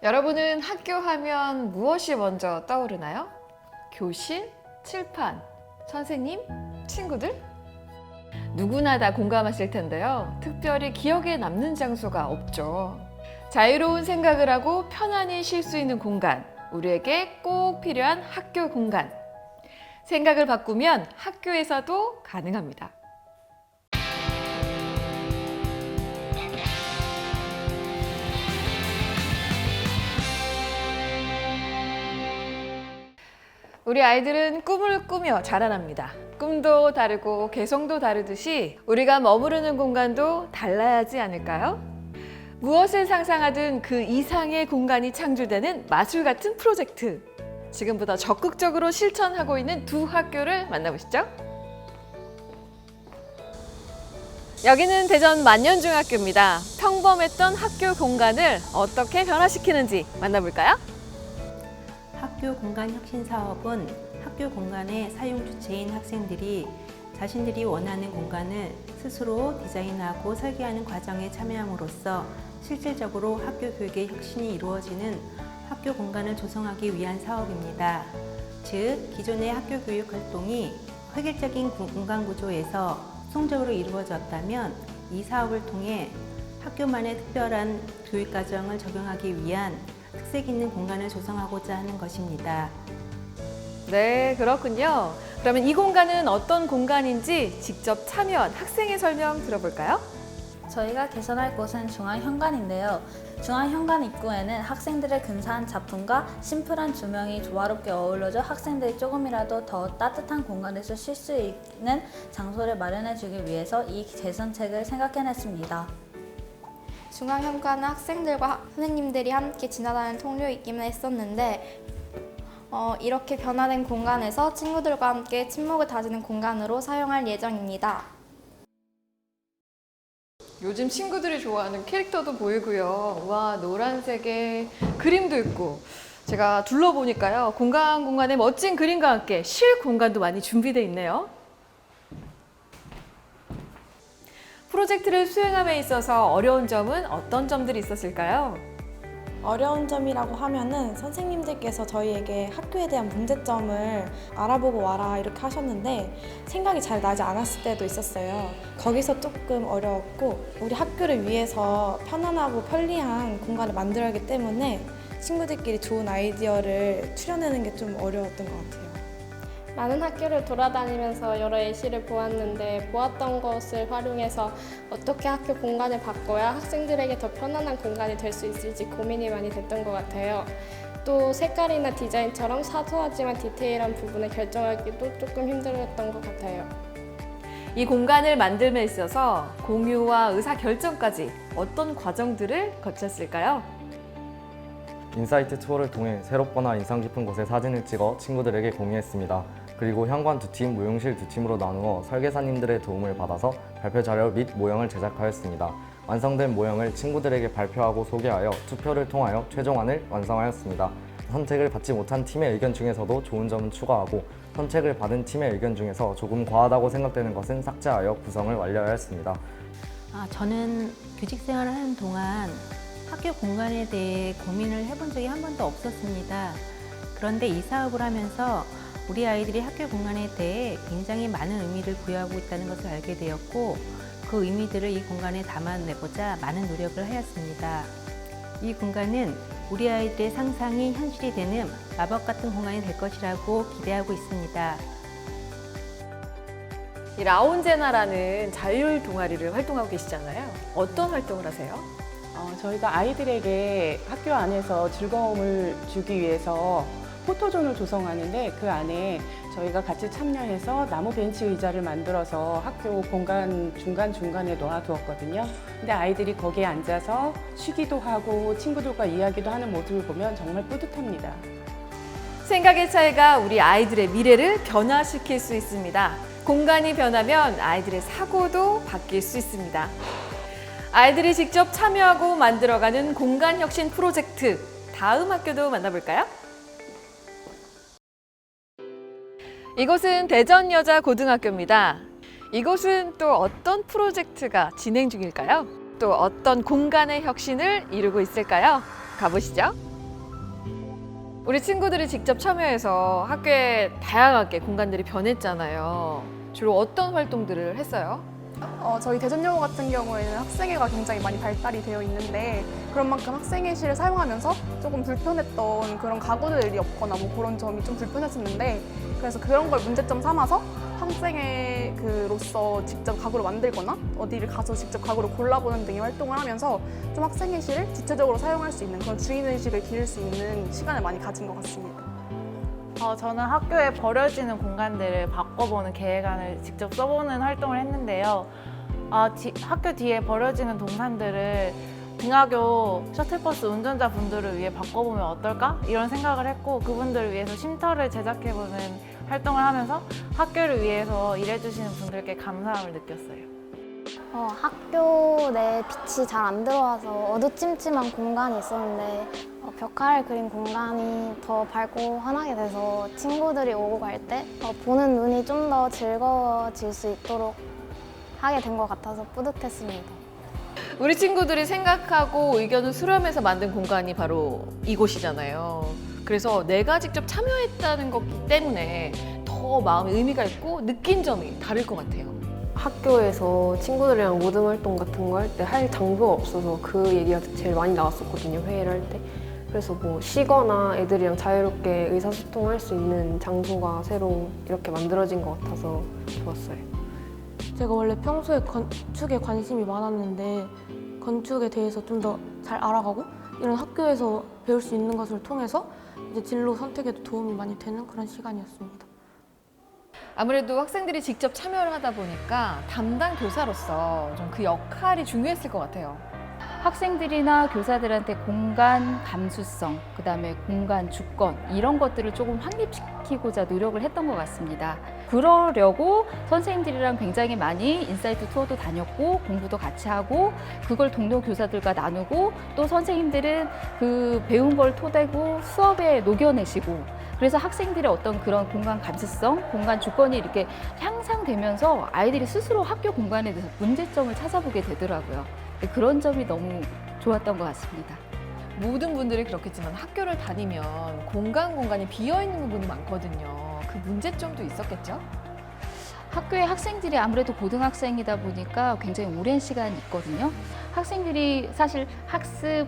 여러분은 학교 하면 무엇이 먼저 떠오르나요? 교실, 칠판, 선생님, 친구들? 누구나 다 공감하실 텐데요. 특별히 기억에 남는 장소가 없죠. 자유로운 생각을 하고 편안히 쉴 수 있는 공간, 우리에게 꼭 필요한 학교 공간. 생각을 바꾸면 학교에서도 가능합니다. 우리 아이들은 꿈을 꾸며 자라납니다. 꿈도 다르고 개성도 다르듯이 우리가 머무르는 공간도 달라야지 않을까요? 무엇을 상상하든 그 이상의 공간이 창조되는 마술 같은 프로젝트. 지금부터 적극적으로 실천하고 있는 두 학교를 만나보시죠. 여기는 대전 만년중학교입니다. 평범했던 학교 공간을 어떻게 변화시키는지 만나볼까요? 학교 공간 혁신 사업은 학교 공간의 사용 주체인 학생들이 자신들이 원하는 공간을 스스로 디자인하고 설계하는 과정에 참여함으로써 실질적으로 학교 교육의 혁신이 이루어지는 학교 공간을 조성하기 위한 사업입니다. 즉, 기존의 학교 교육 활동이 획일적인 공간 구조에서 수동적으로 이루어졌다면 이 사업을 통해 학교만의 특별한 교육 과정을 적용하기 위한 특색 있는 공간을 조성하고자 하는 것입니다. 네, 그렇군요. 그러면 이 공간은 어떤 공간인지 직접 참여한 학생의 설명 들어볼까요? 저희가 개설할 곳은 중앙현관인데요. 중앙현관 입구에는 학생들의 근사한 작품과 심플한 조명이 조화롭게 어우러져 학생들이 조금이라도 더 따뜻한 공간에서 쉴 수 있는 장소를 마련해 주기 위해서 이 개선책을 생각해냈습니다. 중앙현관은 학생들과 선생님들이 함께 지나다니는 통로이기만 했었는데 이렇게 변화된 공간에서 친구들과 함께 친목을 다지는 공간으로 사용할 예정입니다. 요즘 친구들이 좋아하는 캐릭터도 보이고요. 와, 노란색에 그림도 있고. 제가 둘러보니까요. 공간에 멋진 그림과 함께 쉴 공간도 많이 준비되어 있네요. 프로젝트를 수행함에 있어서 어려운 점은 어떤 점들이 있었을까요? 어려운 점이라고 하면은 선생님들께서 저희에게 학교에 대한 문제점을 알아보고 와라 이렇게 하셨는데 생각이 잘 나지 않았을 때도 있었어요. 거기서 조금 어려웠고 우리 학교를 위해서 편안하고 편리한 공간을 만들어야 하기 때문에 친구들끼리 좋은 아이디어를 추려내는 게 좀 어려웠던 것 같아요. 많은 학교를 돌아다니면서 여러 예시를 보았는데 보았던 것을 활용해서 어떻게 학교 공간을 바꿔야 학생들에게 더 편안한 공간이 될 수 있을지 고민이 많이 됐던 것 같아요. 또 색깔이나 디자인처럼 사소하지만 디테일한 부분을 결정하기도 조금 힘들었던 것 같아요. 이 공간을 만듦에 있어서 공유와 의사결정까지 어떤 과정들을 거쳤을까요? 인사이트 투어를 통해 새롭거나 인상 깊은 곳의 사진을 찍어 친구들에게 공유했습니다. 그리고 현관 2팀, 무용실 2팀으로 나누어 설계사님들의 도움을 받아서 발표 자료 및 모형을 제작하였습니다. 완성된 모형을 친구들에게 발표하고 소개하여 투표를 통하여 최종안을 완성하였습니다. 선택을 받지 못한 팀의 의견 중에서도 좋은 점은 추가하고 선택을 받은 팀의 의견 중에서 조금 과하다고 생각되는 것은 삭제하여 구성을 완료하였습니다. 저는 교직 생활을 하는 동안 학교 공간에 대해 고민을 해본 적이 한 번도 없었습니다. 그런데 이 사업을 하면서 우리 아이들이 학교 공간에 대해 굉장히 많은 의미를 부여하고 있다는 것을 알게 되었고 그 의미들을 이 공간에 담아내고자 많은 노력을 하였습니다. 이 공간은 우리 아이들의 상상이 현실이 되는 마법 같은 공간이 될 것이라고 기대하고 있습니다. 이 라운제나라는 자율 동아리를 활동하고 계시잖아요. 어떤 활동을 하세요? 저희가 아이들에게 학교 안에서 즐거움을 주기 위해서 포토존을 조성하는데 그 안에 저희가 같이 참여해서 나무 벤치 의자를 만들어서 학교 공간 중간중간에 놓아두었거든요. 근데 아이들이 거기에 앉아서 쉬기도 하고 친구들과 이야기도 하는 모습을 보면 정말 뿌듯합니다. 생각의 차이가 우리 아이들의 미래를 변화시킬 수 있습니다. 공간이 변하면 아이들의 사고도 바뀔 수 있습니다. 아이들이 직접 참여하고 만들어가는 공간 혁신 프로젝트, 다음 학교도 만나볼까요? 이곳은 대전여자고등학교입니다. 이곳은 또 어떤 프로젝트가 진행 중일까요? 또 어떤 공간의 혁신을 이루고 있을까요? 가보시죠. 우리 친구들이 직접 참여해서 학교에 다양하게 공간들이 변했잖아요. 주로 어떤 활동들을 했어요? 저희 대전여고 같은 경우에는 학생회가 굉장히 많이 발달이 되어 있는데 그런 만큼 학생회실을 사용하면서 조금 불편했던 그런 가구들이 없거나 뭐 그런 점이 좀 불편했었는데 그래서 그런 걸 문제점 삼아서 학생회로서 직접 가구를 만들거나 어디를 가서 직접 가구를 골라보는 등의 활동을 하면서 좀 학생회실을 주체적으로 사용할 수 있는 그런 주인의식을 기를 수 있는 시간을 많이 가진 것 같습니다. 저는 학교에 버려지는 공간들을 바꿔보는 계획안을 직접 써보는 활동을 했는데요. 학교 뒤에 버려지는 동산들을 등하교 셔틀버스 운전자분들을 위해 바꿔보면 어떨까? 이런 생각을 했고 그분들을 위해서 쉼터를 제작해보는 활동을 하면서 학교를 위해서 일해주시는 분들께 감사함을 느꼈어요. 학교 내 빛이 잘 안 들어와서 어두침침한 공간이 있었는데 벽화를 그린 공간이 더 밝고 환하게 돼서 친구들이 오고 갈 때 보는 눈이 좀 더 즐거워질 수 있도록 하게 된 것 같아서 뿌듯했습니다. 우리 친구들이 생각하고 의견을 수렴해서 만든 공간이 바로 이곳이잖아요. 그래서 내가 직접 참여했다는 거기 때문에 더 마음에 의미가 있고 느낀 점이 다를 것 같아요. 학교에서 친구들이랑 모든 활동 같은 거 할 때 할 장소가 없어서 그 얘기가 제일 많이 나왔었거든요, 회의를 할 때. 그래서 뭐 쉬거나 애들이랑 자유롭게 의사소통할 수 있는 장소가 새로 이렇게 만들어진 것 같아서 좋았어요. 제가 원래 평소에 건축에 관심이 많았는데 건축에 대해서 좀 더 잘 알아가고 이런 학교에서 배울 수 있는 것을 통해서 이제 진로 선택에도 도움이 많이 되는 그런 시간이었습니다. 아무래도 학생들이 직접 참여를 하다 보니까 담당 교사로서 좀 그 역할이 중요했을 것 같아요. 학생들이나 교사들한테 공간 감수성, 그다음에 공간 주권 이런 것들을 조금 확립시키고자 노력을 했던 것 같습니다. 그러려고 선생님들이랑 굉장히 많이 인사이트 투어도 다녔고 공부도 같이 하고 그걸 동료 교사들과 나누고 또 선생님들은 그 배운 걸 토대고 수업에 녹여내시고 그래서 학생들의 어떤 그런 공간 감수성, 공간 주권이 이렇게 향상되면서 아이들이 스스로 학교 공간에 대해서 문제점을 찾아보게 되더라고요. 그런 점이 너무 좋았던 것 같습니다. 모든 분들이 그렇겠지만 학교를 다니면 공간이 비어있는 부분이 많거든요. 그 문제점도 있었겠죠? 학교에 학생들이 아무래도 고등학생이다 보니까 굉장히 오랜 시간이 있거든요. 학생들이 사실 학습,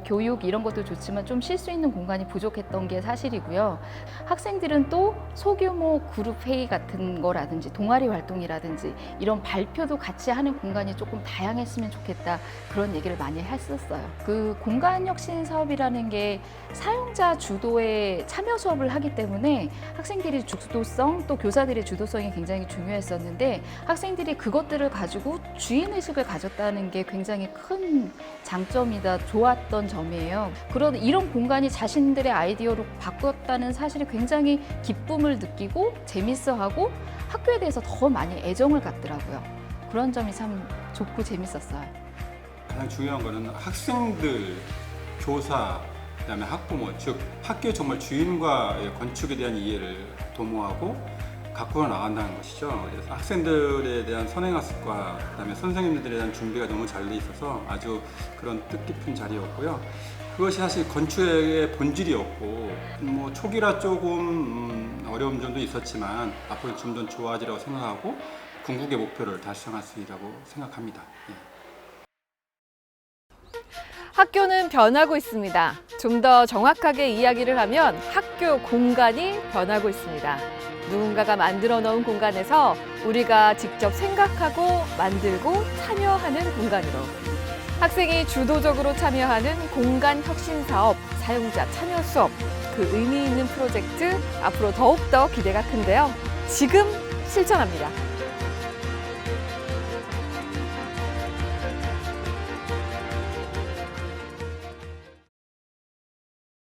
교육 이런 것도 좋지만 좀 쉴 수 있는 공간이 부족했던 게 사실이고요. 학생들은 또 소규모 그룹 회의 같은 거라든지 동아리 활동이라든지 이런 발표도 같이 하는 공간이 조금 다양했으면 좋겠다 그런 얘기를 많이 했었어요. 그 공간혁신 사업이라는 게 사용자 주도의 참여 수업을 하기 때문에 학생들이 주도성 또 교사들의 주도성이 굉장히 중요했었는데 학생들이 그것들을 가지고 주인의식을 가졌다는 게 굉장히 큰 장점이다 좋았던 점이에요. 이런 공간이 자신들의 아이디어로 바꿨다는 사실이 굉장히 기쁨을 느끼고 재밌어하고 학교에 대해서 더 많이 애정을 갖더라고요. 그런 점이 참 좋고 재밌었어요. 가장 중요한 거는 학생들, 교사, 그다음에 학부모, 즉 학교의 정말 주인과 건축에 대한 이해를 도모하고 갖고 나간다는 것이죠. 그래서 학생들에 대한 선행학습과 그다음에 선생님들에 대한 준비가 너무 잘 돼 있어서 아주 그런 뜻깊은 자리였고요. 그것이 사실 건축의 본질이었고 초기라 조금 어려운 점도 있었지만 앞으로 좀 더 좋아지라고 생각하고 궁극의 목표를 달성할 수 있다고 생각합니다. 학교는 변하고 있습니다. 좀 더 정확하게 이야기를 하면 학교 공간이 변하고 있습니다. 누군가가 만들어 놓은 공간에서 우리가 직접 생각하고 만들고 참여하는 공간으로 학생이 주도적으로 참여하는 공간 혁신 사업, 사용자 참여 수업 그 의미 있는 프로젝트 앞으로 더욱더 기대가 큰데요. 지금 실천합니다.